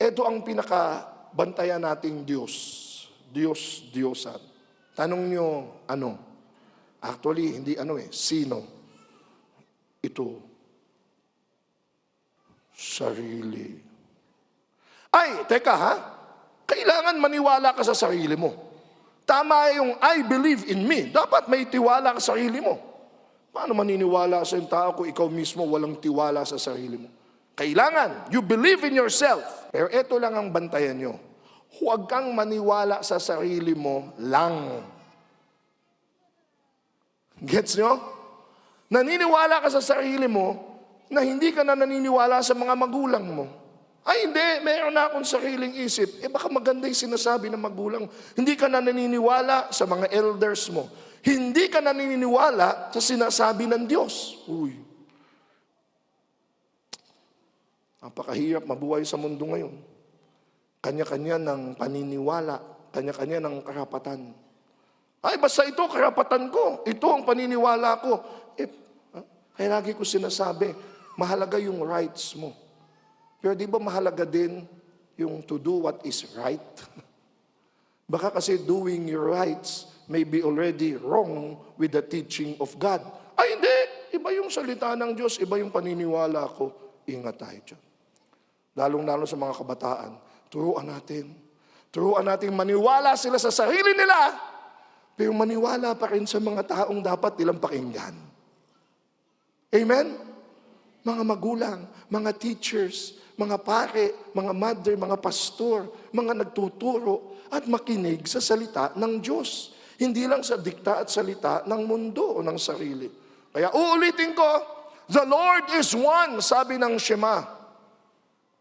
Ito ang pinakabantayan nating Diyos. Diyosan. Tanong nyo, ano? Actually, hindi sino? Ito. Sarili. Ay, teka ha? Kailangan maniwala ka sa sarili mo. Tama yung I believe in me. Dapat may tiwala ka sa sarili mo. Paano maniniwala sa yung tao kung ikaw mismo walang tiwala sa sarili mo? Kailangan, you believe in yourself. Pero ito lang ang bantayan nyo. Huwag kang maniwala sa sarili mo lang. Gets nyo? Naniniwala ka sa sarili mo na hindi ka na naniniwala sa mga magulang mo. Ay hindi, mayroon na akong sariling isip. Baka maganda yung sinasabi ng magulang. Hindi ka na naniniwala sa mga elders mo. Hindi ka na naniniwala sa sinasabi ng Diyos. Uy. Napakahirap mabuhay sa mundo ngayon. Kanya-kanya ng paniniwala, kanya-kanya ng karapatan. Ay, basta ito, karapatan ko. Ito ang paniniwala ko. Kaya lagi ko sinasabi, mahalaga yung rights mo. Pero di ba mahalaga din yung to do what is right? Baka kasi doing your rights may be already wrong with the teaching of God. Ay, hindi. Iba yung salita ng Diyos, iba yung paniniwala ko. Ingat tayo dyan. Lalong-lalo sa mga kabataan, turuan natin. Turuan natin maniwala sila sa sarili nila, pero maniwala pa rin sa mga taong dapat nilang pakinggan. Amen? Mga magulang, mga teachers, mga pare, mga mother, mga pastor, mga nagtuturo at makinig sa salita ng Diyos. Hindi lang sa dikta at salita ng mundo o ng sarili. Kaya uulitin ko, the Lord is one, sabi ng Shema.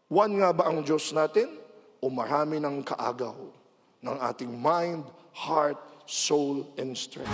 One nga ba ang Diyos natin? O marami ng kaagaw ng ating mind, heart, soul, and strength?